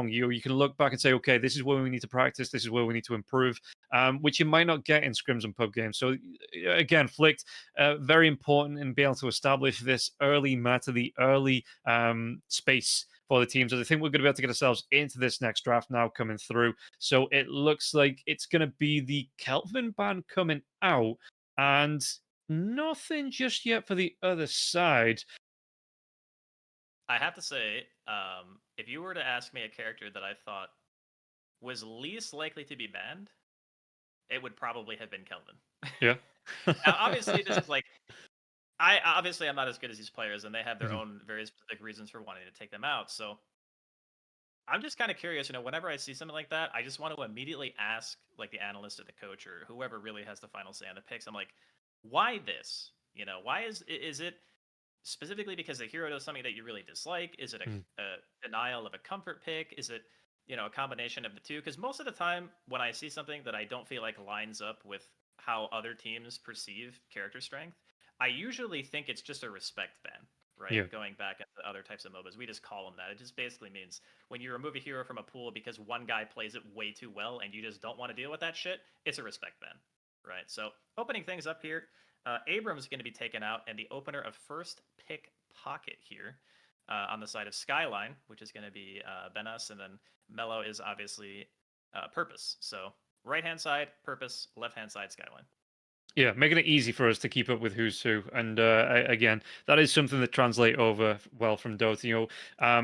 You can look back and say, okay, this is where we need to practice, this is where we need to improve, which you might not get in scrims and pub games. So again, Flicked, very important in being able to establish this early meta, the early space for the teams. And I think we're going to be able to get ourselves into this next draft now coming through. So it looks like it's going to be the Kelvin ban coming out, and nothing just yet for the other side. I have to say, if you were to ask me a character that I thought was least likely to be banned, it would probably have been Kelvin. Yeah. Now, obviously, this is like I'm not as good as these players, and they have their Mhm. own very specific reasons for wanting to take them out. So I'm just kind of curious. Whenever I see something like that, I just want to immediately ask, like the analyst or the coach or whoever really has the final say on the picks. I'm like, why this? Why is it specifically because the hero does something that you really dislike? Is it Mm. a denial of a comfort pick? Is it a combination of the two? Because most of the time, when I see something that I don't feel like lines up with how other teams perceive character strength, I usually think it's just a respect ban, Yeah. right? Going back into other types of MOBAs, we just call them that. It just basically means when you remove a hero from a pool because one guy plays it way too well and you just don't want to deal with that shit, it's a respect ban, right? So opening things up here, Abrams is going to be taken out, and the opener of first pick pocket here on the side of Skyline, which is going to be Benas, and then Mello is obviously Purpose. So right hand side, Purpose, left hand side, Skyline. Yeah, making it easy for us to keep up with who's who, and again, that is something that translate over well from Dota.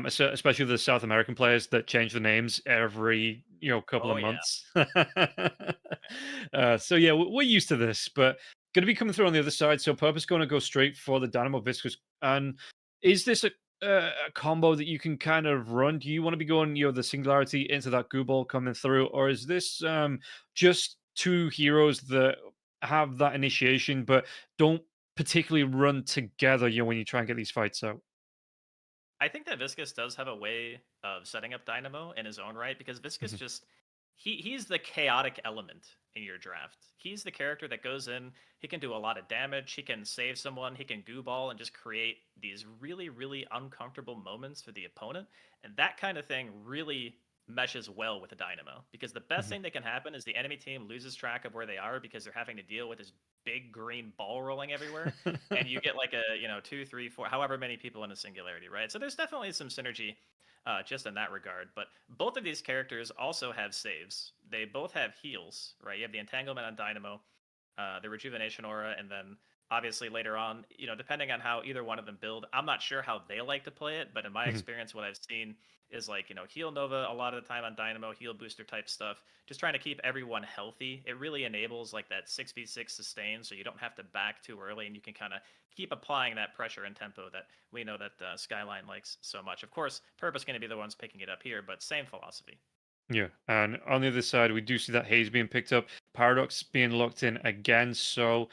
Especially the South American players that change the names every couple Oh of yeah. months. So yeah, we're used to this, but going to be coming through on the other side. So Purpose going to go straight for the Dynamo Viscous. And is this a combo that you can kind of run? Do you want to be going the Singularity into that goo ball coming through, or is this just two heroes that have that initiation, but don't particularly run together, when you try and get these fights out? I think that Viscous does have a way of setting up Dynamo in his own right because Viscous Mhm. just he's the chaotic element in your draft. He's the character that goes in, he can do a lot of damage, he can save someone, he can goo ball and just create these really, really uncomfortable moments for the opponent. And that kind of thing really meshes well with a Dynamo because the best Mhm. thing that can happen is the enemy team loses track of where they are because they're having to deal with this big green ball rolling everywhere, and you get like a two, three, four, however many people in a singularity, right? So there's definitely some synergy just in that regard. But both of these characters also have saves. They both have heals, right? You have the entanglement on Dynamo, the rejuvenation aura, and then obviously later on, depending on how either one of them build, I'm not sure how they like to play it, but in my Mhm. experience, what I've seen is like, heal Nova a lot of the time on Dynamo, heal booster type stuff, just trying to keep everyone healthy. It really enables like that 6v6 sustain so you don't have to back too early and you can kind of keep applying that pressure and tempo that we know that Skyline likes so much. Of course, Purpose going to be the ones picking it up here, but same philosophy. Yeah, and on the other side, we do see that Haze being picked up, Paradox being locked in again. So,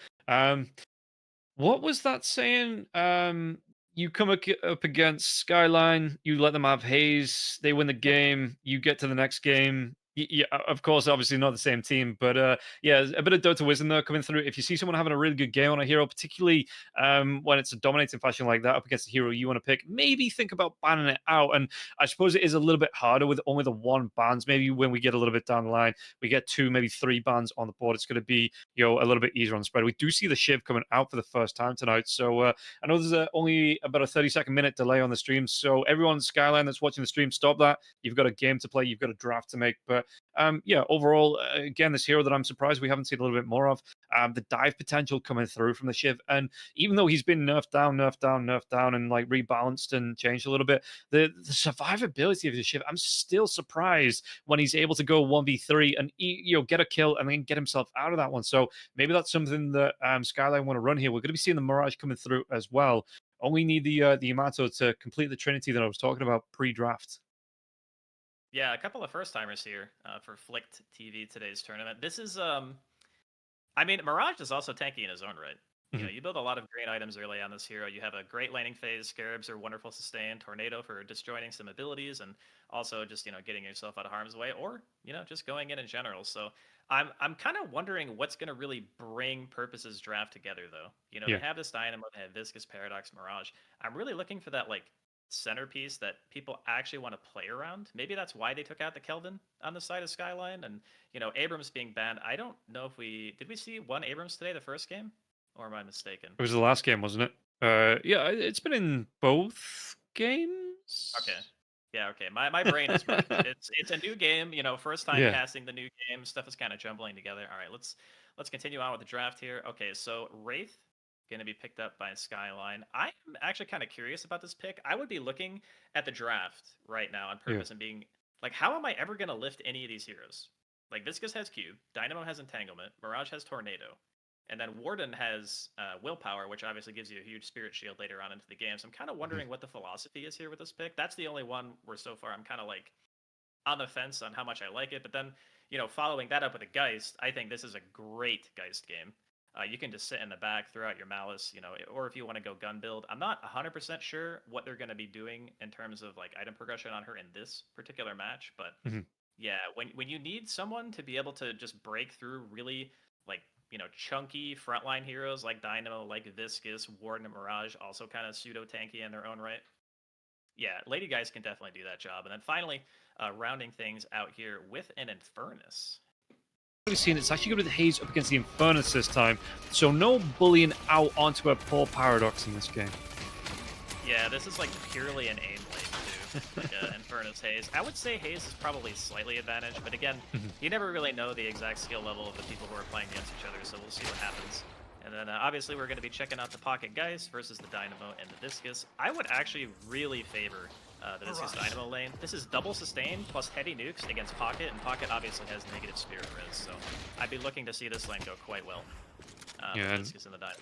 what was that saying? You come up against Skyline, you let them have Haze, they win the game, you get to the next game. Yeah, of course, obviously not the same team, but yeah, a bit of Dota wisdom there coming through. If you see someone having a really good game on a hero, particularly when it's a dominating fashion like that up against a hero you want to pick, maybe think about banning it out. And I suppose it is a little bit harder with only the one bans. Maybe when we get a little bit down the line, we get two, maybe three bans on the board. It's going to be a little bit easier on the spread. We do see the Shiv coming out for the first time tonight, so I know there's only about a 30-second minute delay on the stream. So everyone Skyline that's watching the stream, stop that. You've got a game to play, you've got a draft to make. But yeah, overall, again, this hero that I'm surprised we haven't seen a little bit more of. The dive potential coming through from the Shiv, and even though he's been nerfed down, nerfed down, and like rebalanced and changed a little bit, the survivability of the Shiv, I'm still surprised when he's able to go 1v3 and get a kill and then get himself out of that one. So maybe that's something that Skyline want to run here. We're going to be seeing the Mirage coming through as well. Only need the Yamato to complete the Trinity that I was talking about pre-draft. Yeah, a couple of first timers here for Flicked TV today's tournament. This is I mean, Mirage is also tanky in his own right. Mhm. You build a lot of green items early on this hero. You have a great laning phase. Scarabs are wonderful sustain. Tornado for disjoining some abilities, and also just getting yourself out of harm's way, or just going in general. So I'm kind of wondering what's going to really bring Purpose's draft together, though. They Yeah. have this Dynamo, they have Viscous, Paradox, Mirage. I'm really looking for that like centerpiece that people actually want to play around. Maybe that's why they took out the Kelvin on the side of Skyline. And, you know, Abrams being banned. I don't know if did we see one Abrams today, the first game? Or am I mistaken? It was the last game, wasn't it? Yeah, it's been in both games. Okay. Yeah, okay. My brain is mush. It's a new game, you know, first time Yeah. casting the new game. Stuff is kind of jumbling together. All right, let's continue on with the draft here. Okay, so Wraith going to be picked up by Skyline. I'm actually kind of curious about this pick. I would be looking at the draft right now on purpose and being like, how am I ever going to lift any of these heroes? Like, Viscous has Cube, Dynamo has Entanglement, Mirage has Tornado, and then Warden has Willpower, which obviously gives you a huge Spirit Shield later on into the game. So I'm kind of wondering what the philosophy is here with this pick. That's the only one where so far I'm kind of like on the fence on how much I like it. But then, you know, following that up with a Geist, I think this is a great Geist game. You can just sit in the back, throw out your Malice, you know, or if you want to go gun build. I'm not 100% sure what they're going to be doing in terms of like item progression on her in this particular match. But yeah, when you need someone to be able to just break through really like, you know, chunky frontline heroes like Dynamo, like Viscous, Warden, and Mirage, also kind of pseudo tanky in their own right. Yeah, Lady Geist can definitely do that job. And then finally, rounding things out here with an Infernus. We've seen it's actually going to be the Haze up against the Infernus this time, so no bullying out onto a poor Paradox in this game. Yeah, this is like purely an aim lane too, like Infernus Haze. I would say Haze is probably slightly advantaged, but again, you never really know the exact skill level of the people who are playing against each other, so we'll see what happens. And then obviously we're going to be checking out the Pocket Geist versus the Dynamo and the Viscous. I would actually really favor the Viscous Dynamo lane. This is double sustain plus heavy nukes against Pocket, and Pocket obviously has negative Spirit Res, so I'd be looking to see this lane go quite well. Yeah. Viscous and the Dynamo.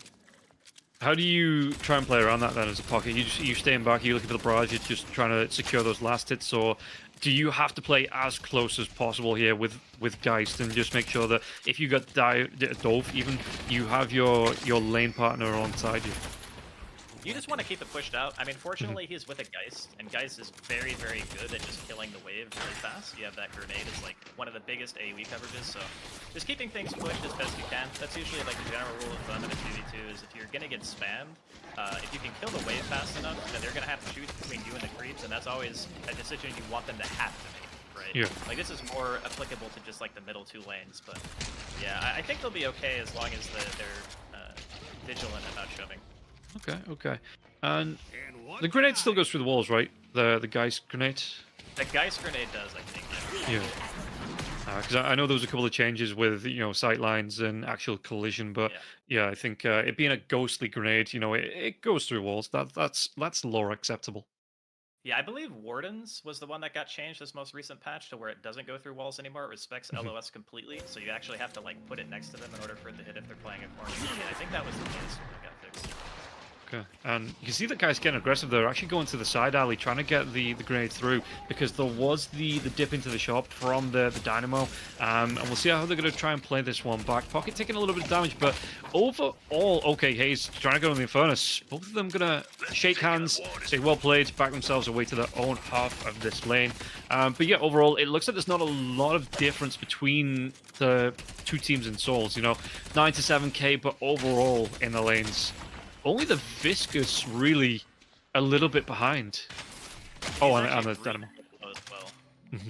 How do you try and play around that then as a Pocket? You staying back, you're looking for the barrage, you're just trying to secure those last hits, or do you have to play as close as possible here with Geist and just make sure that if you got Dove even, you have your lane partner alongside you? You just want to keep it pushed out. I mean, fortunately, he's with a Geist, and Geist is very, very good at just killing the wave really fast. You have that grenade is like one of the biggest AoE coverages, so just keeping things pushed as best you can. That's usually like the general rule of thumb in a 2v2 is if you're going to get spammed, if you can kill the wave fast enough, then they're going to have to choose between you and the creeps, and that's always a decision you want them to have to make, right? Yeah. Like, this is more applicable to just like the middle two lanes, but yeah, I think they'll be okay as long as they're vigilant about shoving. Okay. And the grenade still goes through the walls, right? The Geist grenade? The Geist grenade does, I think. Yeah. Because I know there was a couple of changes with, you know, sightlines and actual collision, but yeah I think it being a ghostly grenade, you know, it goes through walls. That's lore acceptable. Yeah, I believe Wardens was the one that got changed this most recent patch to where it doesn't go through walls anymore. It respects LOS completely, so you actually have to like put it next to them in order for it to hit if they're playing a corner. Yeah, I think that was the case when it got fixed. Okay, and you can see the guys getting aggressive. They're actually going to the side alley, trying to get the grenade through, because there was the dip into the shop from the Dynamo, and we'll see how they're going to try and play this one back. Pocket taking a little bit of damage, but overall, okay, Haze trying to go on the Infernus. Both of them going to shake hands, say well played, back themselves away to their own half of this lane. But yeah, overall, it looks like there's not a lot of difference between the two teams in souls, you know, 9 to 7k, but overall in the lanes, only the Viscous really a little bit behind. Oh, and the Dynamo. As well.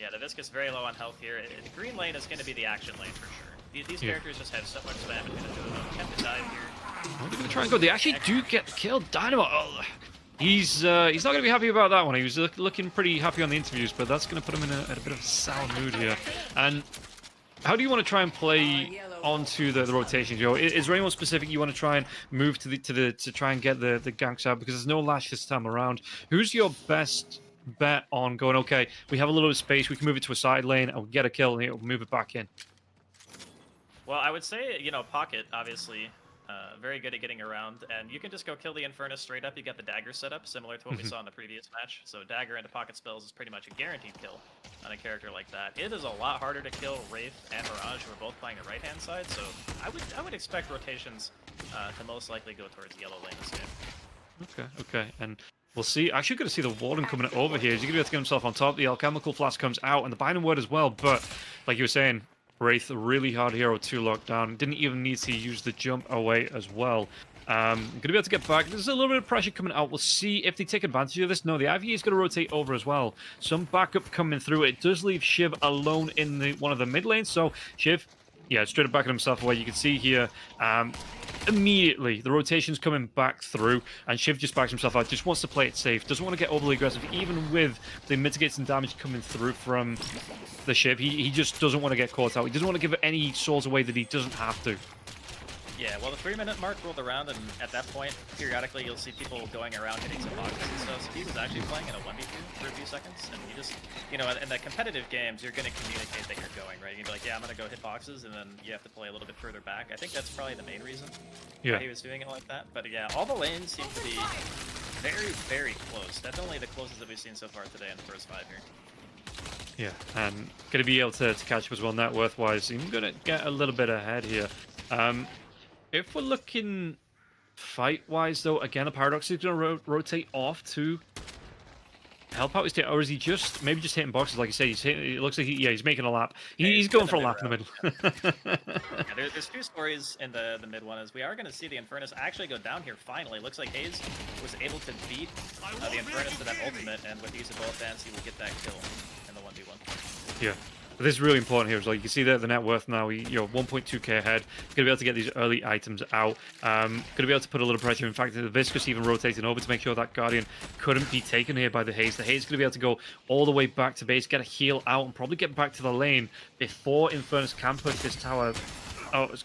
Yeah, the Viscous very low on health here. Green lane is going to be the action lane for sure. These characters just have so much spam. It's going to do them. Attempt to dive here. Oh, they're going to try and go. They actually do get killed. Dynamo. Oh, he's not going to be happy about that one. He was looking pretty happy on the interviews, but that's going to put him in a bit of a sour mood here. And how do you want to try and play onto the rotations? You know, is there anyone specific you want to try and move to try and get the ganks out? Because there's no Lash this time around. Who's your best bet on going, okay, we have a little bit of space, we can move it to a side lane, and we'll get a kill, and it'll move it back in? Well, I would say, you know, Pocket, obviously, very good at getting around, and you can just go kill the Infernus straight up. You get the dagger set up, similar to what we saw in the previous match. So dagger into Pocket spells is pretty much a guaranteed kill on a character like that. It is a lot harder to kill Wraith and Mirage, who are both playing the right-hand side, so I would expect rotations to most likely go towards yellow lane this game. Okay, and we'll see. Actually, going to see the Warden coming over here. He's going to be able to get himself on top. The alchemical flask comes out, and the binding word as well. But like you were saying, Wraith, a really hard hero to lock down. Didn't even need to use the jump away as well. Going to be able to get back. There's a little bit of pressure coming out. We'll see if they take advantage of this. No, the IVE is going to rotate over as well. Some backup coming through. It does leave Shiv alone in one of the mid lanes. So Shiv, yeah, straight up backing himself away. You can see here, immediately the rotation's coming back through, and Shiv just backs himself out. Just wants to play it safe. Doesn't want to get overly aggressive, even with the mitigating damage coming through from the Shiv. He just doesn't want to get caught out. He doesn't want to give any souls away that he doesn't have to. Yeah, well, the 3-minute mark rolled around, and at that point, periodically, you'll see people going around hitting some boxes and stuff. So he was actually playing in a 1v2 for a few seconds, and he just, you know, in the competitive games, you're going to communicate that you're going, right? You'd be like, yeah, I'm going to go hit boxes, and then you have to play a little bit further back. I think that's probably the main reason why he was doing it like that. But yeah, all the lanes seem to be very, very close. Definitely the closest that we've seen so far today in the first 5 here. Yeah, and going to be able to catch up as well net worth-wise. I'm going to get a little bit ahead here. If we're looking fight-wise, though, again, the Paradox is going to rotate off to help out his team. Or is he just, maybe just hitting boxes, like you said? It looks like, he's making a lap. He's going for a lap in the middle. Yeah, there's 2 stories in the mid one, as we are going to see the Infernus actually go down here finally. Looks like Haze was able to beat the Infernus to that ultimate, and with the use of bullet dance, he will get that kill in the 1v1. Yeah. But this is really important here as well. You can see that the net worth now, you're 1.2k ahead. Going to be able to get these early items out. Going to be able to put a little pressure. In fact, the Viscous even rotating over to make sure that Guardian couldn't be taken here by the Haze. The Haze is going to be able to go all the way back to base, get a heal out, and probably get back to the lane before Infernus can push this tower.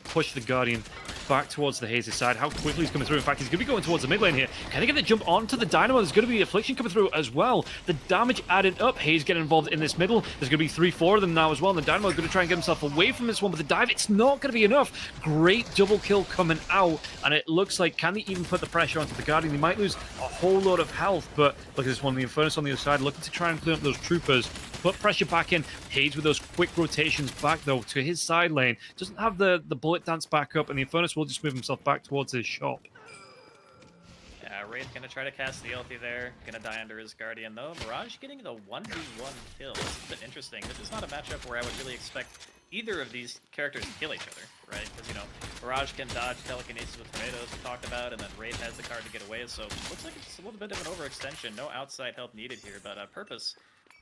Push the Guardian back towards the Haze's side. How quickly he's coming through. In fact, he's going to be going towards the mid lane here. Can he get the jump onto the Dynamo? There's going to be Affliction coming through as well. The damage added up. Haze getting involved in this middle. There's going to be 3-4 of them now as well. And the Dynamo is going to try and get himself away from this one, but the dive, it's not going to be enough. Great double kill coming out. And it looks like, can they even put the pressure onto the Guardian? They might lose a whole lot of health, but look at this one. The Infernus on the other side, looking to try and clean up those troopers. Put pressure back in. Haze with those quick rotations back, though, to his side lane. Doesn't have the bullet dance back up, and the Infernus will just move himself back towards his shop. Yeah, Wraith gonna try to cast the ulti there. Gonna die under his Guardian, though. Mirage getting the 1v1 kill. This is a bit interesting. This is not a matchup where I would really expect either of these characters to kill each other, right? Because, you know, Mirage can dodge telekinesis with tornadoes we talked about, and then Wraith has the card to get away, so looks like it's just a little bit of an overextension. No outside help needed here, but Purpose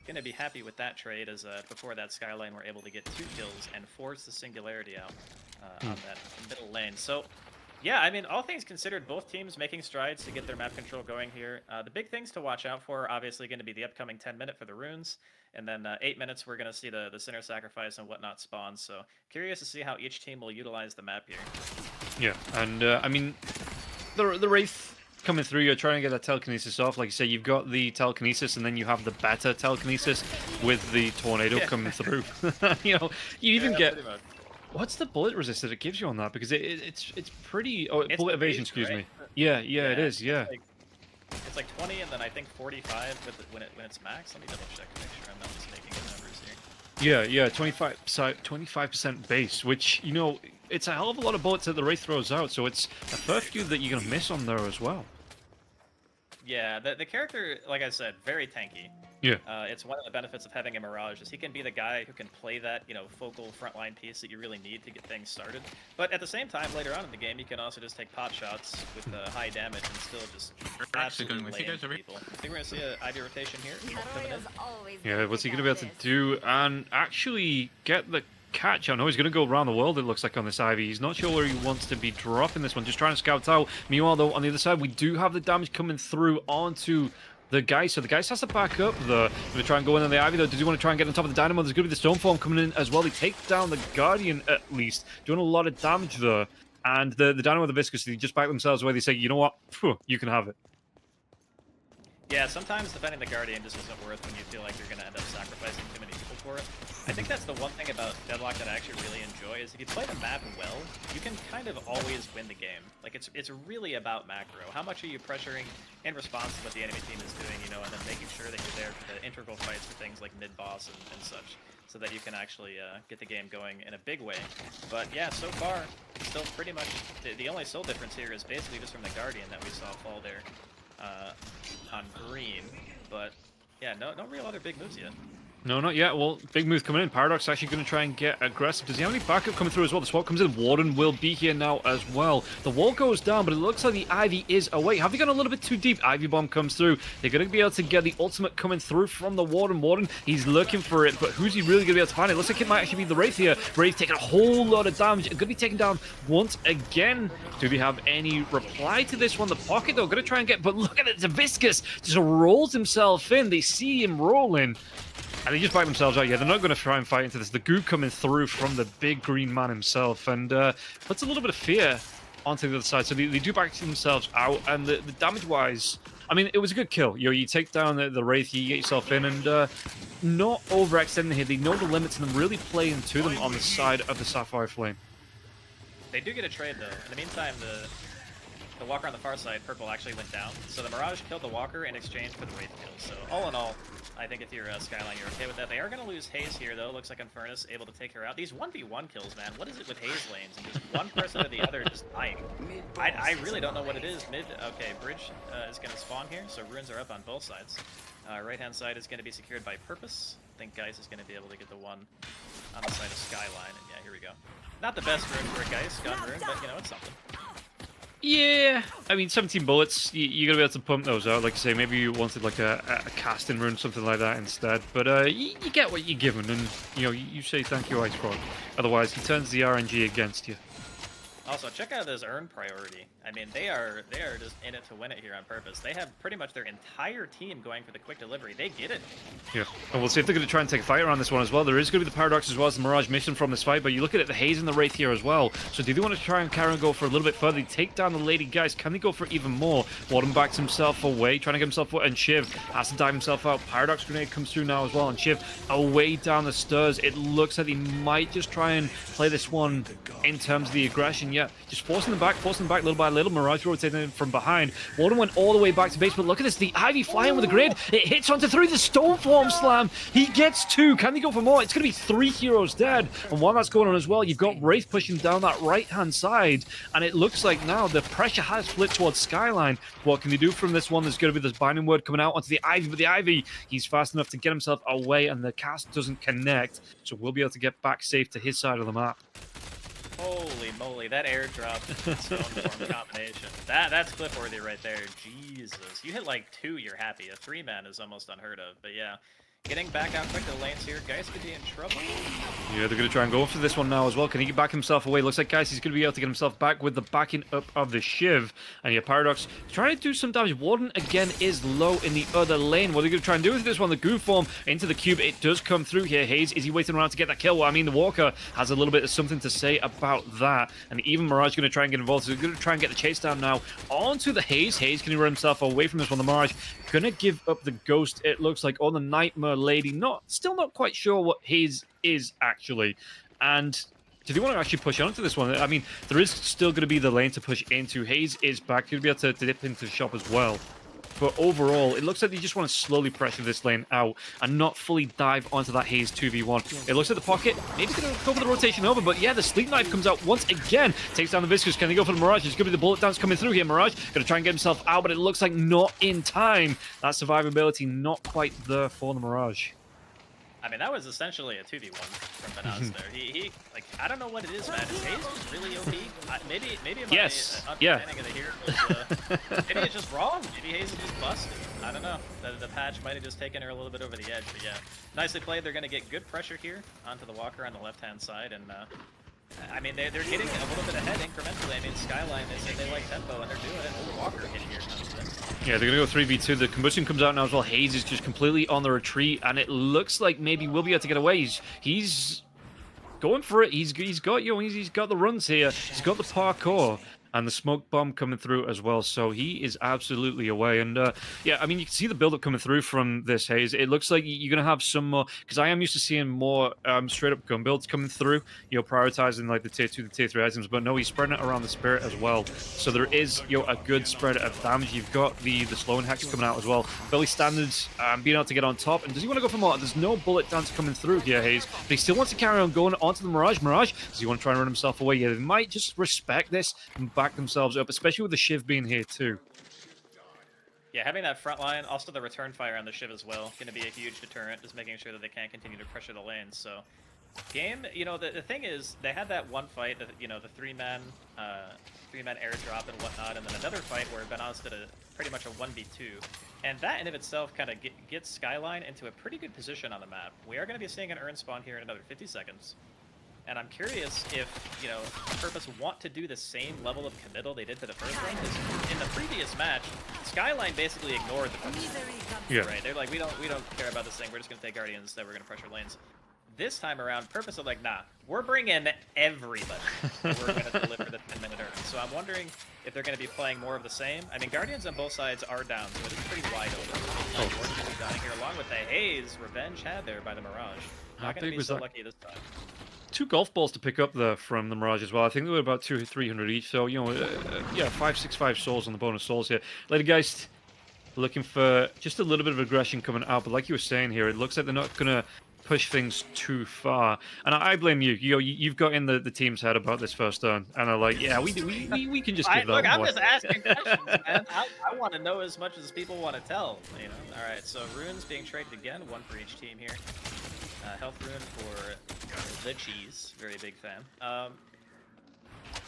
gonna be happy with that trade, as before that Skyline we're able to get 2 kills and force the Singularity out on that middle lane. So yeah, I mean, all things considered, both teams making strides to get their map control going here. The big things to watch out for are obviously going to be the upcoming 10-minute for the runes, and then 8 minutes we're going to see the Sinner Sacrifice and whatnot spawn. So curious to see how each team will utilize the map here. Yeah, and I mean, the Wraith coming through, you're trying to get that telekinesis off. Like you say, you've got the telekinesis, and then you have the better telekinesis with the tornado coming through. You know, you even get... What's the bullet resist that it gives you on that? Because it's pretty... Oh, it's bullet evasion, base, excuse me. Yeah, it is, yeah. It's like 20, and then I think 45 when it's max. Let me double check to make sure I'm not mistaking the numbers here. Yeah, 25% base, which, you know, it's a hell of a lot of bullets that the Wraith throws out, so it's a fair few that you're going to miss on there as well. Yeah, the character, like I said, very tanky. Yeah. It's one of the benefits of having a Mirage is he can be the guy who can play that, you know, focal frontline piece that you really need to get things started. But at the same time, later on in the game, you can also just take pot shots with high damage and still just absolutely lay into people. I think we're going to see an IV rotation here. Yeah, what's he going to be able to do and actually get the catch? I know he's going to go around the world, it looks like, on this Ivy. He's not sure where he wants to be dropping this one, just trying to scout out. Meanwhile, though, on the other side, we do have the damage coming through onto the Geist. So the Geist has to back up. Going to try and go in on the Ivy, though. Does he want to try and get on top of the Dynamo? There's going to be the Stormform coming in as well. They take down the Guardian, at least. Doing a lot of damage there. And the Dynamo with the Viscous, they just back themselves away. They say, you know what? Phew, you can have it. Yeah, sometimes defending the Guardian just isn't worth when you feel like you're going to end up sacrificing too many people for it. I think that's the one thing about Deadlock that I actually really enjoy is if you play the map well, you can kind of always win the game. Like, it's really about macro. How much are you pressuring in response to what the enemy team is doing, you know, and then making sure that you're there for the integral fights for things like mid-boss and such, so that you can actually get the game going in a big way. But yeah, so far, still pretty much the only soul difference here is basically just from the Guardian that we saw fall there on green. But yeah, no real other big moves yet. No, not yet. Well, big move coming in. Paradox actually going to try and get aggressive. Does he have any backup coming through as well? The swap comes in. Warden will be here now as well. The wall goes down, but it looks like the Ivy is away. Have they gone a little bit too deep? Ivy bomb comes through. They're going to be able to get the ultimate coming through from the Warden. Warden, he's looking for it, but who's he really going to be able to find? It looks like it might actually be the Wraith here. Wraith taking a whole lot of damage. Going to be taken down once again. Do we have any reply to this one? The pocket, though, going to try and get, but look at it. Zaviscus just rolls himself in. They see him rolling. And they just fight themselves out. Yeah, they're not going to try and fight into this. The goo coming through from the big green man himself, and puts a little bit of fear onto the other side. So they do back themselves out, and the damage-wise, I mean, it was a good kill. You take down the Wraith, you get yourself in, and not overextending here. They know the limits, and them really playing to them on the side of the Sapphire Flame. They do get a trade, though. In the meantime, the Walker on the far side, purple, actually went down. So the Mirage killed the Walker in exchange for the Wraith kill. So all in all, I think if you're Skyline, you're okay with that. They are going to lose Haze here, though. Looks like Infernus able to take her out. These 1v1 kills, man. What is it with Haze lanes? And just one person or the other just dying. I really don't know what it is. Mid, okay, bridge is going to spawn here. So runes are up on both sides. Right-hand side is going to be secured by Purpose. I think Geist is going to be able to get the one on the side of Skyline. And yeah, here we go. Not the best rune for a Geist, gun rune, but you know, it's something. Yeah, I mean, 17 bullets, you're going to be able to pump those out. Like I say, maybe you wanted like a casting rune, something like that instead. But you get what you're given, and you say thank you, Ice Frog. Otherwise, he turns the RNG against you. Also, check out this earn priority. I mean, they are just in it to win it here on purpose. They have pretty much their entire team going for the quick delivery. They get it. Yeah, and we'll see if they're going to try and take a fight around this one as well. There is going to be the Paradox as well as the Mirage mission from this fight, but you look at it, the Haze and the Wraith here as well. So do they want to try and carry and go for a little bit further? They take down the Lady Geist. Can they go for even more? Warden backs himself away, trying to get himself out, and Shiv has to dive himself out. Paradox grenade comes through now as well, and Shiv away down the stairs. It looks like they might just try and play this one in terms of the aggression. Yeah, just forcing them back little by little. Mirage rotating in from behind. Warden went all the way back to base, but look at this. The Ivy flying with the grid. It hits onto 3. The Stoneform slam. He gets 2. Can they go for more? It's going to be 3 heroes dead. And while that's going on as well, you've got Wraith pushing down that right-hand side. And it looks like now the pressure has flipped towards Skyline. What can they do from this one? There's going to be this binding word coming out onto the Ivy, but the Ivy, he's fast enough to get himself away, and the cast doesn't connect. So we'll be able to get back safe to his side of the map. Holy moly, that airdrop Stoneform combination. That's clip-worthy right there. Jesus. You hit like 2, you're happy. A 3-man is almost unheard of. But yeah, getting back out quick to the lanes here. Geist could be in trouble. Yeah, they're going to try and go for this one now as well. Can he back himself away? Looks like, guys, he's going to be able to get himself back with the backing up of the Shiv. And yeah, Paradox trying to do some damage. Warden, again, is low in the other lane. What are they going to try and do with this one? The goo form into the cube. It does come through here. Haze, is he waiting around to get that kill? Well, I mean, the Walker has a little bit of something to say about that. And even Mirage is going to try and get involved. So they're going to try and get the chase down now onto the Haze. Haze, can he run himself away from this one? The Mirage going to give up the Ghost, it looks like, on the Nightmare Lady. Still not quite sure what Haze is, actually. And do they want to actually push onto this one? I mean, there is still going to be the lane to push into. Haze is back. He'll be able to dip into the shop as well. But overall, it looks like they just want to slowly pressure this lane out and not fully dive onto that Haze 2v1. It looks like the pocket maybe going to go for the rotation over, but yeah, the Sleep Knife comes out once again. Takes down the Viscous. Can they go for the Mirage? It's going to be the bullet dance coming through here. Mirage going to try and get himself out, but it looks like not in time. That survivability not quite there for the Mirage. I mean, that was essentially a 2v1 from Banaz there. He like, I don't know what it is, man. Is Haze just really OP? Maybe my understanding of the hero was, maybe it's just wrong. Maybe Haze is just busted. I don't know. The patch might have just taken her a little bit over the edge, but yeah. Nicely played. They're going to get good pressure here onto the Walker on the left-hand side, and I mean, they're getting a little bit ahead incrementally. I mean, Skyline, they said they like tempo, and they're doing it. Oh, Walker hitting here constant. Yeah, they're going to go 3v2. The combustion comes out now as well. Haze is just completely on the retreat, and it looks like maybe we'll be able to get away. He's going for it. He's got he's got the runs here. He's got the parkour. And the smoke bomb coming through as well, so he is absolutely away. And yeah, I mean, you can see the build-up coming through from this Haze. It looks like you're going to have some more, because I am used to seeing more straight-up gun builds coming through, prioritizing like the tier 2, the tier 3 items, but no, he's spreading it around the Spirit as well. So there is, a good spread of damage. You've got the slow and hex coming out as well. Fairly standard, being able to get on top. And does he want to go for more? There's no bullet dance coming through here, Haze, but he still wants to carry on going onto the Mirage. Mirage, does he want to try and run himself away? Yeah, they might just respect this and back themselves up, especially with the Shiv being here too. Yeah, having that front line, also the return fire on the Shiv as well, going to be a huge deterrent, just making sure that they can't continue to pressure the lanes. So, game, you know, the thing is, they had that one fight, you know, the three-man airdrop and whatnot, and then another fight where Benos did pretty much a 1v2. And that in of itself kind of gets Skyline into a pretty good position on the map. We are going to be seeing an Urn spawn here in another 50 seconds. And I'm curious if, you know, Purpose want to do the same level of committal they did to the first one. Because in the previous match, Skyline basically ignored the Purpose. Yeah. Right? They're like, we don't care about this thing. We're just going to take Guardians instead. We're going to pressure lanes. This time around, Purpose are like, nah, we're bringing everybody. We're going to deliver the 10-minute Urn. So I'm wondering if they're going to be playing more of the same. I mean, Guardians on both sides are down, so it's pretty wide open. Warden going to be dying here, along with the Haze revenge had there by the Mirage. Not going to be so lucky this time. 2 golf balls to pick up there from the Mirage as well. I think they were about 200 or 300 each. So, you know, yeah, 565 souls on the bonus souls here. Lady Geist looking for just a little bit of aggression coming out. But like you were saying here, it looks like they're not going to push things too far. And I blame you. You've got in the team's head about this first turn. And are like, yeah, we can just give that look, I'm away. just asking questions, man. I want to know as much as people want to tell, you know? All right, so runes being traded again. 1 for each team here. Health rune for the cheese. Very big fan.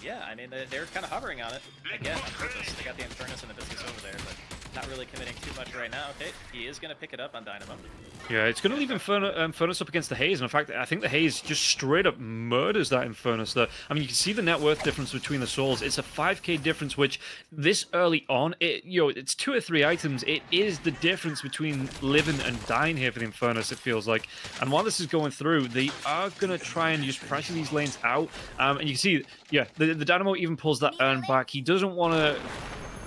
Yeah, I mean, they're kind of hovering on it. Again, on purpose. They got the Infernus and the Hibiscus over there, but not really committing too much right now. Okay, he is going to pick it up on Dynamo. Yeah, it's going to leave Infernus up against the Haze. And in fact, I think the Haze just straight up murders that Infernus there. I mean, you can see the net worth difference between the souls. It's a 5k difference, which this early on, it's 2 or 3 items. It is the difference between living and dying here for the Infernus, it feels like. And while this is going through, they are going to try and just pressure these lanes out. And you can see, yeah, the Dynamo even pulls that Urn back. He doesn't want to...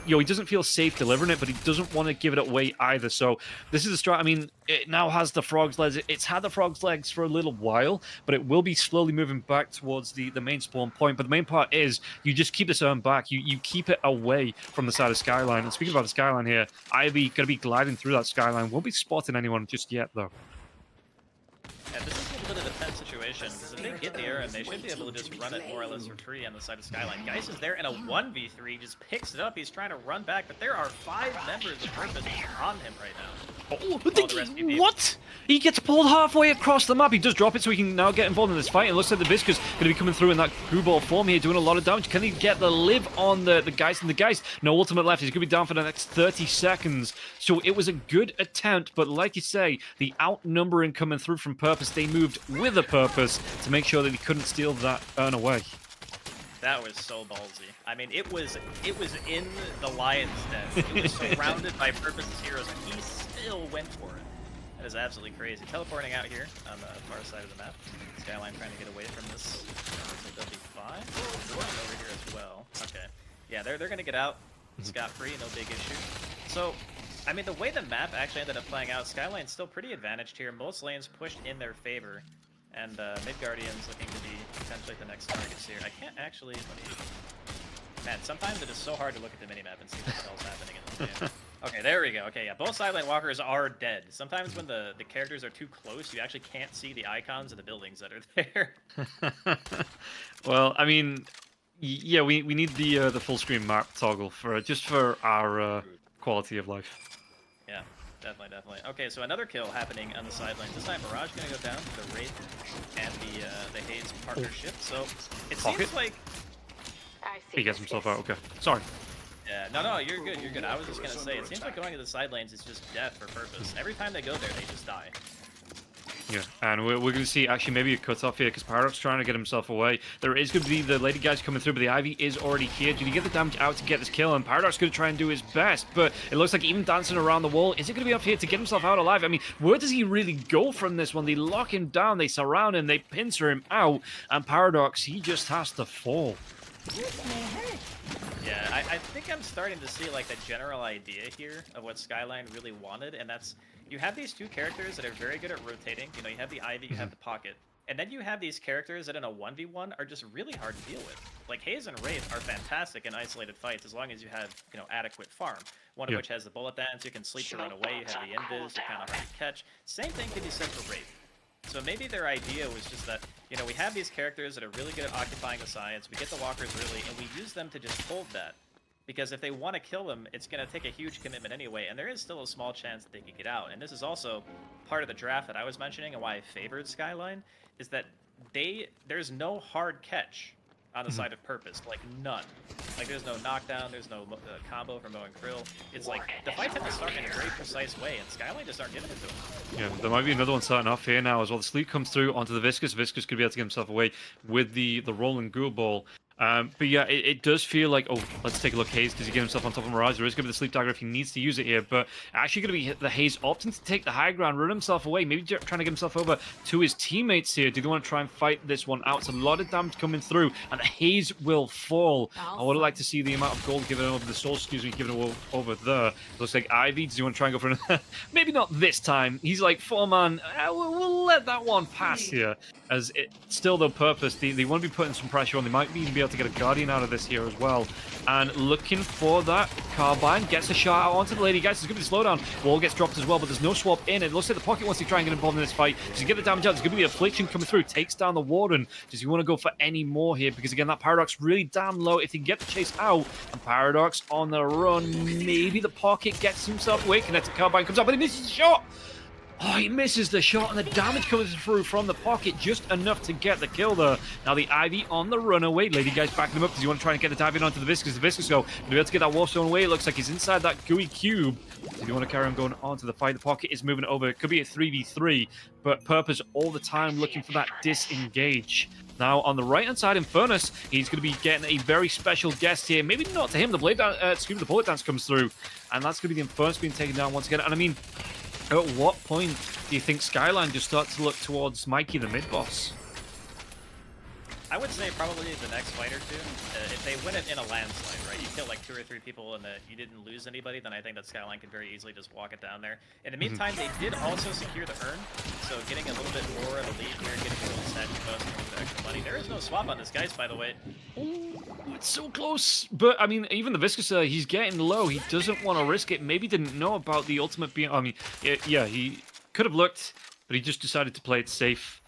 he doesn't feel safe delivering it, but he doesn't want to give it away either. So this is a strat. I mean, it now has the frog's legs. It's had the frog's legs for a little while, but it will be slowly moving back towards the main spawn point. But the main part is you just keep this Urn back. You keep it away from the side of Skyline. And speaking about the Skyline here, Ivy going to be gliding through that Skyline. Won't be spotting anyone just yet, though. Yeah, this is a little bit of a tense situation, because if they get the Urn, they should be able to just run it more or less for free on the side of Skyline. Geist is there in a 1v3, just picks it up, he's trying to run back, but there are 5 members of Purpose on him right now. Oh, what? He gets pulled halfway across the map. He does drop it, so he can now get involved in this fight. It looks like the Visca's going to be coming through in that crew ball form here, doing a lot of damage. Can he get the live on the Geist? And the Geist, no ultimate left. He's going to be down for the next 30 seconds. So it was a good attempt, but like you say, the outnumbering coming through from Purpose, they moved with a purpose to make sure that he couldn't steal that Urn away. That was so ballsy. I mean, it was in the lion's den. It was surrounded by Purpose's heroes, and he still went for it. That is absolutely crazy. Teleporting out here on the far side of the map. Skyline trying to get away from this. They'll be fine. Over here as well. Okay. Yeah, they're going to get out scot-free, no big issue. So, I mean, the way the map actually ended up playing out, Skyline's still pretty advantaged here. Most lanes pushed in their favor. And mid-Guardians looking to be potentially the next targets here. I can't actually... Man, sometimes it is so hard to look at the minimap and see what the hell's happening in this game. Okay, there we go. Okay, yeah, both sideline walkers are dead. Sometimes when the characters are too close, you actually can't see the icons of the buildings that are there. Well, I mean, yeah, we need the full screen map toggle for just for our quality of life. Yeah. Definitely. Okay, so another kill happening on the sidelines. This time Mirage gonna go down to the Wraith and the Haze partnership. So it seems like he gets himself out. Okay, sorry. Yeah, no, you're good. You're good. I was just gonna say, it seems like going to the side lanes is just death for Purpose. Every time they go there, they just die. Yeah, and we're going to see actually maybe a cut-off here because Paradox trying to get himself away. There is going to be the Lady Guys coming through, but the Ivy is already here. Did he get the damage out to get this kill? And Paradox is going to try and do his best, but it looks like even dancing around the wall, is it going to be up here to get himself out alive? I mean, where does he really go from this one? They lock him down, they surround him, they pincer him out, and Paradox, he just has to fall. Yeah, I think I'm starting to see like the general idea here of what Skyline really wanted, and that's you have these 2 characters that are very good at rotating. You know, you have the Ivy, you have the Pocket, and then you have these characters that in a 1v1 are just really hard to deal with. Like Haze and Wraith are fantastic in isolated fights as long as you have, you know, adequate farm. One of which has the bullet dance, you can sleep to run away, you have the invis, you're kind of hard to catch. Same thing can be said for Wraith. So maybe their idea was just that, you know, we have these characters that are really good at occupying the sides, we get the walkers early, and we use them to just hold that. because if they want to kill them, it's going to take a huge commitment anyway, and there is still a small chance that they could get out. And this is also part of the draft that I was mentioning and why I favored Skyline, is that there's no hard catch on the side of Purpose, like none. Like there's no knockdown, there's no combo from Mo and Krill. It's like the fights have to start in a very precise way, and Skyline just aren't giving it to them. Yeah, there might be another one starting off here now as well. The sleep comes through onto the Viscous. Viscous could be able to get himself away with the rolling ghoul ball. But yeah, it does feel like, oh, let's take a look, Haze. Does he get himself on top of Mirage? There is going to be the sleep dagger if he needs to use it here, but actually going to be the Haze opting to take the high ground, run himself away, maybe trying to get himself over to his teammates here. Do they want to try and fight this one out? It's a lot of damage coming through, and the Haze will fall. I would like to see the amount of gold given over the soul, given over there. Looks like Ivy, does he want to try and go for another? Maybe not this time. He's like, 4-man, we'll let that one pass here. As it still the Purpose, they want to be putting some pressure on. They might even be able to get a Guardian out of this here as well. And looking for that Carbine, gets a shot out onto the Lady Geist. There's going to be a slowdown. Wall gets dropped as well, but there's no swap in. It looks like the Pocket wants to try and get involved in this fight. Does he get the damage out? There's going to be the Affliction coming through. Takes down the Warden. Does he want to go for any more here? Because again, that Paradox really damn low. If he can get the chase out, and Paradox on the run, maybe the Pocket gets himself away. Connected Carbine comes up, but he misses the shot. Oh, he misses the shot, and the damage comes through from the Pocket, just enough to get the kill there. Now the Ivy on the runaway. Lady Guy's backing him up. Does he want to try and get the dive in onto the Viscous? The Viscous go. He'll be able to get that Warstone away. It looks like he's inside that gooey cube. Does he want to carry on going on to the fight? The Pocket is moving over. It could be a 3v3, but Purpose all the time looking for that disengage. Now, on the right-hand side, Infernus, he's going to be getting a very special guest here. Maybe not to him. The the bullet dance comes through, and that's going to be the Infernus being taken down once again. And I mean, at what point do you think Skyline just starts to look towards Mikey, the mid-boss? I would say probably the next fight or two. If they win it in a landslide, right? You kill like 2 or 3 people and you didn't lose anybody, then I think that Skyline could very easily just walk it down there. In the meantime, they did also secure the urn, so getting a little bit more of a lead here, getting a little statue bonus, a little bit extra money. There is no swap on this Geist, by the way. Oh, it's so close. But, I mean, even the Viscous, he's getting low. He doesn't want to risk it. Maybe didn't know about the ultimate being... I mean, yeah, he could have looked, but he just decided to play it safe.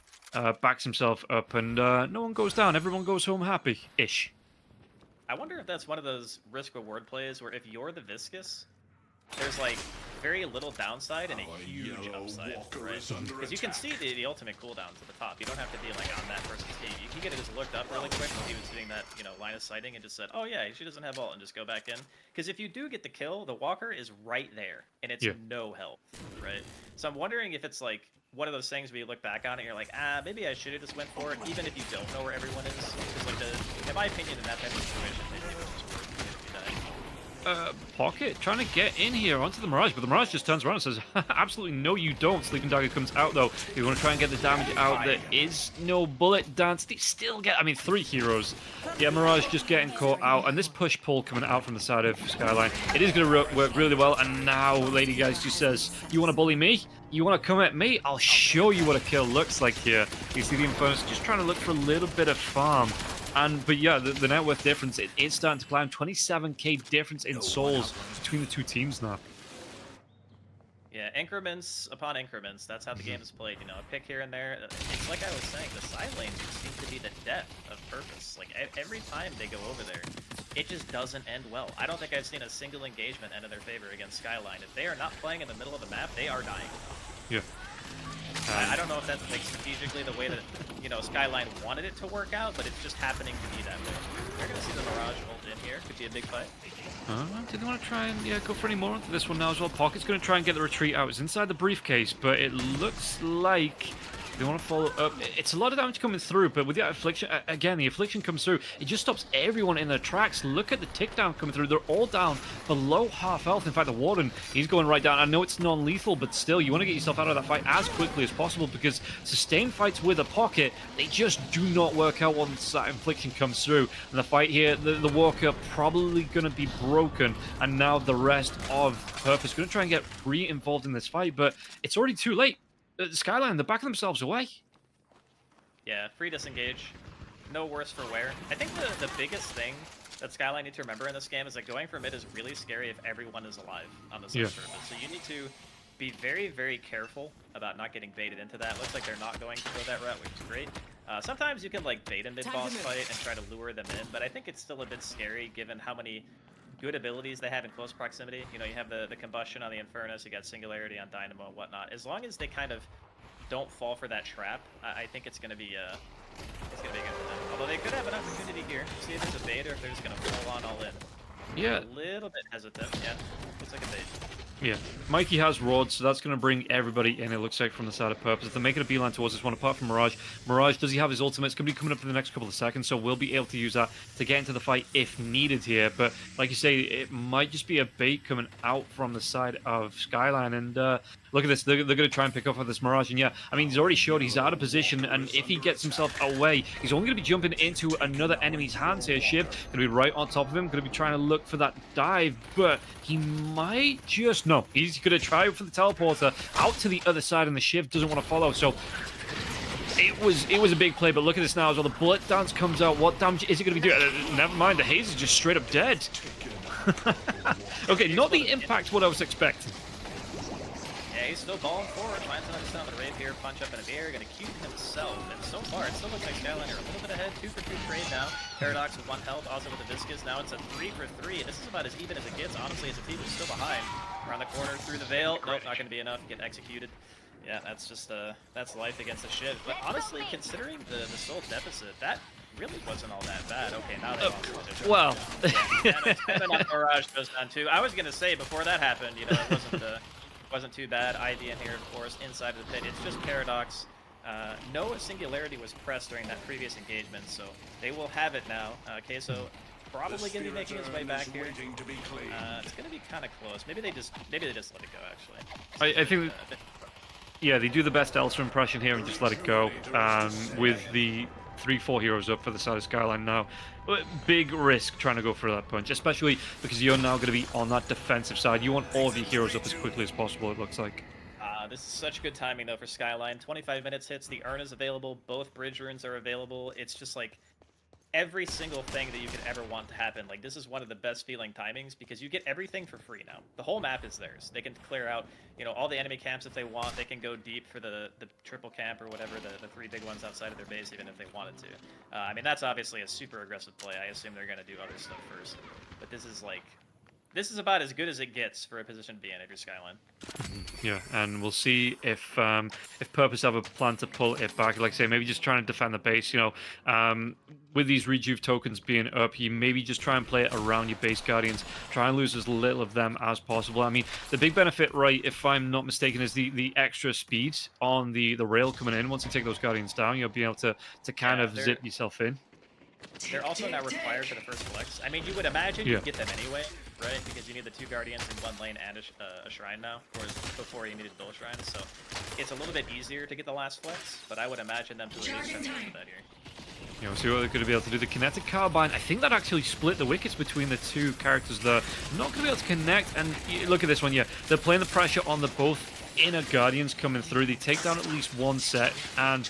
Backs himself up, and no one goes down. Everyone goes home happy-ish. I wonder if that's one of those risk-reward plays where if you're the Viscous, there's like very little downside and a huge upside, right? Because you can see the ultimate cooldowns at the top. You don't have to be like on that person's team. You can get it just looked up really quick when he was hitting that, line of sighting and just said, oh yeah, she doesn't have ult, and just go back in. Because if you do get the kill, the Walker is right there, and it's no health, right? So I'm wondering if it's like one of those things where you look back on it and you're like, maybe I should have just went for it, even if you don't know where everyone is. Because like in my opinion, in that type of situation, maybe it would just work if you die. Pocket trying to get in here onto the Mirage, but the Mirage just turns around and says, absolutely no you don't. Sleeping Dagger comes out though. You want to try and get the damage out. There is no bullet dance. They still get, 3 heroes. Yeah, Mirage just getting caught out, and this push-pull coming out from the side of Skyline. It is going to work really well, and now Lady Geist just says, you want to bully me? You want to come at me? I'll show you what a kill looks like here. You see the Infernus just trying to look for a little bit of farm. But yeah, the net worth difference, it is starting to climb. 27k difference in souls between the two teams now. Yeah, increments upon increments. That's how the game is played. A pick here and there. It's like I was saying, the side lanes just seem to be the death of Purpose. Like every time they go over there, it just doesn't end well. I don't think I've seen a single engagement end in their favor against Skyline. If they are not playing in the middle of the map, they are dying. Yeah. I don't know if that's like strategically the way that Skyline wanted it to work out, but it's just happening to be that way. They're gonna see the Mirage ult in here. Could be a big fight. Do they want to try and go for any more into this one now as well? Pocket's going to try and get the retreat out. It's inside the briefcase, but it looks like they want to follow up. It's a lot of damage coming through, but with the Affliction, again, the Affliction comes through. It just stops everyone in their tracks. Look at the tick down coming through. They're all down below half health. In fact, the Warden, he's going right down. I know it's non-lethal, but still, you want to get yourself out of that fight as quickly as possible because sustained fights with a Pocket, they just do not work out once that Affliction comes through. And the fight here, the Walker probably going to be broken, and now the rest of Purpose going to try and get re-involved in this fight, but it's already too late. Skyline, they're backing themselves away. Yeah, free disengage. No worse for wear. I think the biggest thing that Skyline need to remember in this game is that going for mid is really scary if everyone is alive on the surface. So you need to be very, very careful about not getting baited into that. Looks like they're not going to go that route, which is great. Sometimes you can like bait a mid-boss fight and try to lure them in, but I think it's still a bit scary given how many good abilities they have in close proximity. You know, you have the combustion on the Infernus, you got singularity on Dynamo and whatnot. As long as they kind of don't fall for that trap, I think it's gonna be good for them. Although they could have an opportunity here. See if there's a bait or if they're just gonna full on all in. Yeah. A little bit hesitant. Yeah, looks like a bait. Yeah, Mikey has Rod, so that's going to bring everybody in, it looks like, from the side of Purpose. They're making a beeline towards this one, apart from Mirage. Mirage, does he have his ultimate? It's going to be coming up in the next couple of seconds, so we'll be able to use that to get into the fight if needed here. But, like you say, it might just be a bait coming out from the side of Skyline. And look at this, they're going to try and pick up on this Mirage. And yeah, I mean, he's already showed he's out of position, and if he gets himself away, he's only going to be jumping into another enemy's hands here. Shiv going to be right on top of him, going to be trying to look for that dive, but he might just... No, he's going to try for the teleporter out to the other side, and the Shiv doesn't want to follow. So it was a big play, but look at this now as well. The bullet dance comes out. What damage is it going to be doing? Never mind, the Haze is just straight up dead. Okay, not the impact what I was expecting. Yeah, he's still balling forward. Finds another stun on the Wraith here. Punch up in the air. Going to cube himself. And so far, it still looks like Skyline are a little bit ahead. 2 for 2 trade now. Paradox with 1 health. Also with the Viscous. Now it's a 3 for 3. This is about as even as it gets. Honestly, as a team who's still behind. Around the corner, through the veil. Nope, not going to be enough. Get executed. Yeah, that's just that's life against the Shiv. But honestly, considering the soul deficit, that really wasn't all that bad. Okay, now they lost position. Well, and then Mirage goes down too. I was going to say before that happened, you know, it wasn't too bad. ID in here, of course, inside of the pit. It's just Paradox. No singularity was pressed during that previous engagement, so they will have it now. Queso probably going to be making his way back here. It's going to be kind of close. Maybe they just let it go. Actually, I think. Yeah, they do the best Elsa impression here and just let it go. With the 3-4 heroes up for the side of Skyline now. Big risk trying to go for that punch, especially because you're now going to be on that defensive side. You want all of your heroes up as quickly as possible, it looks like. This is such good timing, though, for Skyline. 25 minutes hits, the urn is available, both bridge runes are available. It's just like every single thing that you could ever want to happen. Like, this is one of the best feeling timings because you get everything for free now. The whole map is theirs. They can clear out, you know, all the enemy camps if they want. They can go deep for the triple camp or whatever, the 3 big ones outside of their base, even if they wanted to. I mean, that's obviously a super aggressive play. I assume they're going to do other stuff first. But this is about as good as it gets for a position to be in if you're Skyline. Yeah, and we'll see if Purpose have a plan to pull it back. Like I say, maybe just trying to defend the base. You know, with these rejuve tokens being up, you maybe just try and play it around your base guardians. Try and lose as little of them as possible. I mean, the big benefit, right, if I'm not mistaken, is the extra speed on the rail coming in. Once you take those guardians down, you'll be able to kind of zip yourself in. They're also not required for the first flex. I mean, you would imagine you'd get them anyway, right? Because you need the 2 guardians in 1 lane and a shrine now, whereas before you needed both shrines. So it's a little bit easier to get the last flex, but I would imagine them to at least try to do that here. You know, see what they're going to be able to do. The kinetic carbine, I think that actually split the wickets between the 2 characters there. Not going to be able to connect, and look at this one, yeah. They're playing the pressure on the both inner guardians coming through. They take down at least 1 set, and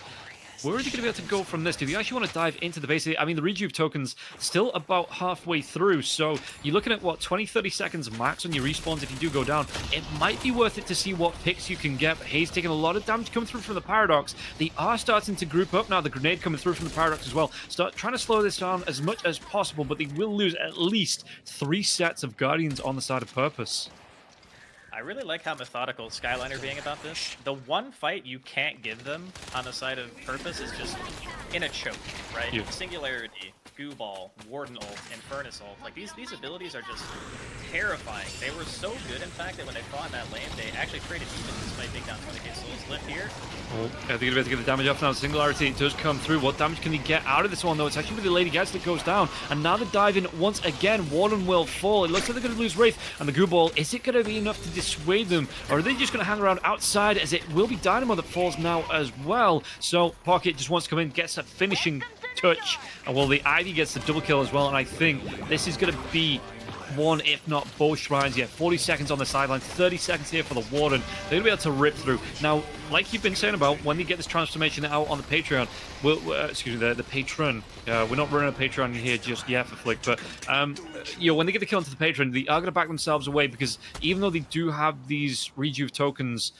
where are they going to be able to go from this? Do they actually want to dive into the base? I mean, the rejuve token's still about halfway through, so you're looking at, what, 20-30 seconds max on your respawns if you do go down. It might be worth it to see what picks you can get. Haze taking a lot of damage coming through from the Paradox. They are starting to group up now. The grenade coming through from the Paradox as well. Start trying to slow this down as much as possible, but they will lose at least 3 sets of Guardians on the side of Purpose. I really like how methodical Skyline are being about this. The one fight you can't give them on the side of Purpose is just in a choke, right? Yeah. Singularity, Goo Ball, Warden ult, Infernus ult. Like, these abilities are just terrifying. They were so good, in fact, that when they fought in that lane, they actually traded even despite being down 20k souls. Live here. Oh, I think they're about to get the damage off now. Singularity does come through. What damage can he get out of this one, though? It's actually with the Lady Geist that goes down. And now they're diving once again. Warden will fall. It looks like they're going to lose Wraith. And the Goo Ball, is it going to be enough to dissuade them? Or are they just going to hang around outside, as it will be Dynamo that falls now as well? So Pocket just wants to come in, gets that finishing touch. And well, the Ivy gets the double kill as well. And I think this is going to be 1, if not both shrines. Yeah, 40 seconds on the sideline, 30 seconds here for the Warden. They're going to be able to rip through. Now, like you've been saying about when they get this transformation out on the Patreon, excuse me, the patron. We're not running a Patreon here just yet for Flick, but you know, when they get the kill into the Patreon, they are going to back themselves away, because even though they do have these rejuve tokens,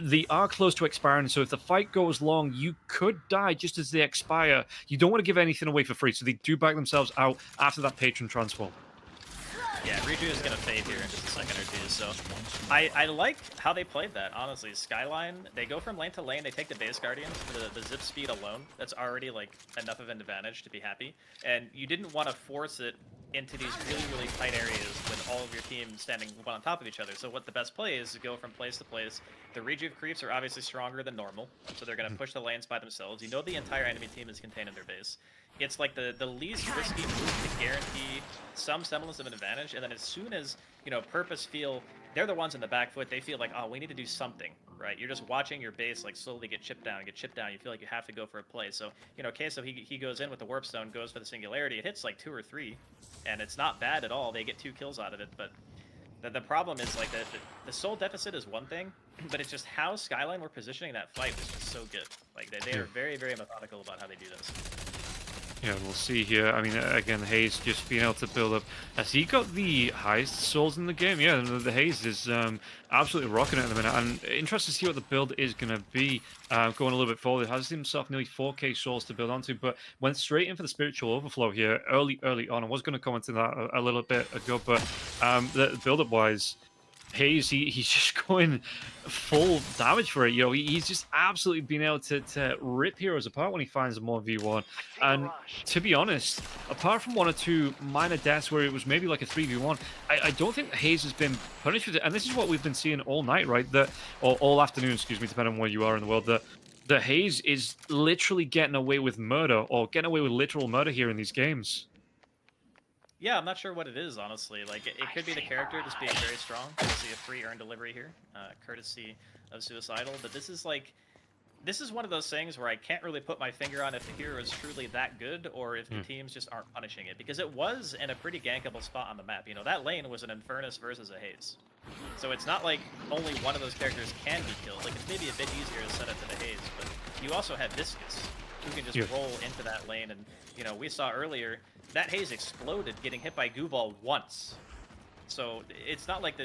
they are close to expiring, so if the fight goes long, you could die just as they expire. You don't want to give anything away for free, so they do back themselves out after that patron transform. Yeah, Riju is gonna fade here in just a second or two. So I like how they played that, honestly. Skyline, they go from lane to lane, they take the base guardians for the zip speed alone. That's already like enough of an advantage to be happy. And you didn't want to force it into these really tight areas with all of your team standing one on top of each other. So what the best play is to go from place to place. The Rejuve creeps are obviously stronger than normal, so they're going to push the lanes by themselves. You know the entire enemy team is contained in their base. It's like the least risky move to guarantee some semblance of an advantage, and then as soon as, you know, Purpose feel they're the ones in the back foot, they feel like, oh, we need to do something, right? You're just watching your base like slowly get chipped down. You feel like you have to go for a play. So, you know, Queso, he goes in with the Warp Stone, goes for the Singularity. It hits like 2 or 3, and it's not bad at all. They get 2 kills out of it, but the problem is like the soul deficit is one thing, but it's just how Skyline were positioning that fight was just so good. Like they are very methodical about how they do this. Yeah, we'll see here. I mean, again, Haze just being able to build up. Has he got the highest souls in the game? Yeah, the Haze is absolutely rocking it at the minute. And interested to see what the build is going to be going a little bit forward. He has himself nearly 4k souls to build onto, but went straight in for the spiritual overflow here early on. I was going to comment on that a little bit ago, but the build-up wise, Haze, he's just going full damage for it. You know, he's just absolutely been able to rip heroes apart when he finds them on V1. And to be honest, apart from 1 or 2 minor deaths where it was maybe like a 3v1, I don't think Haze has been punished with it. And this is what we've been seeing all night, right? Or all afternoon, excuse me, depending on where you are in the world. The Haze is literally getting away with murder, or getting away with literal murder here in these games. Yeah, I'm not sure what it is, honestly. Like, it could be the character just being very strong. We'll see a free earned delivery here, courtesy of Suicidal. But this is one of those things where I can't really put my finger on if the hero is truly that good or if the teams just aren't punishing it. Because it was in a pretty gankable spot on the map. You know, that lane was an Infernus versus a Haze. So it's not like only one of those characters can be killed. Like, it's maybe a bit easier to set up to the Haze, but you also have Viscous, who can just roll into that lane. And, you know, we saw earlier, that Haze exploded getting hit by Goo Ball once. So it's not like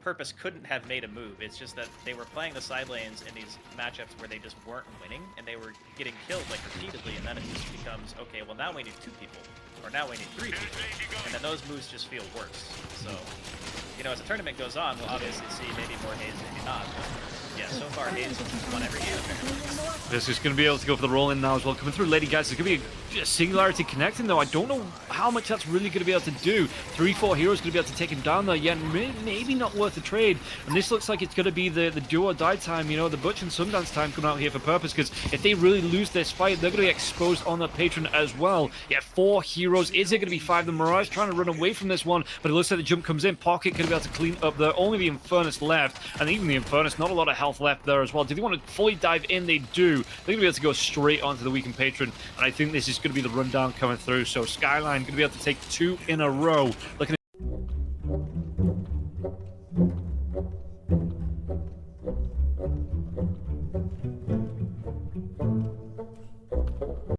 Purpose couldn't have made a move. It's just that they were playing the side lanes in these matchups where they just weren't winning, and they were getting killed like repeatedly, and then it just becomes, okay, well now we need 2 people, or now we need 3 people, and then those moves just feel worse. So, you know, as the tournament goes on, we'll obviously see maybe more Haze, maybe not. But yeah, so far Haze has won every game apparently. This is going to be able to go for the roll in now as well. Coming through Lady Guys, there's going to be a Singularity connecting though. I don't know how much that's really going to be able to do. 3-4 heroes going to be able to take him down there. Yeah, maybe not worth the trade. And this looks like it's going to be the do or die time, you know, the Butch and Sundance time coming out here for Purpose, because if they really lose this fight, they're going to be exposed on the Patron as well. Yeah, 4 heroes. Is it going to be 5? The Mirage trying to run away from this one, but it looks like the jump comes in. Pocket going to be able to clean up there. Only the Infernus left, and even the Infernus, not a lot of health left there as well. Do they want to fully dive in? They do. They're going to be able to go straight onto the weakened Patron, and I think this is going to be the rundown coming through. So Skyline going to be able to take 2 in a row. Looking at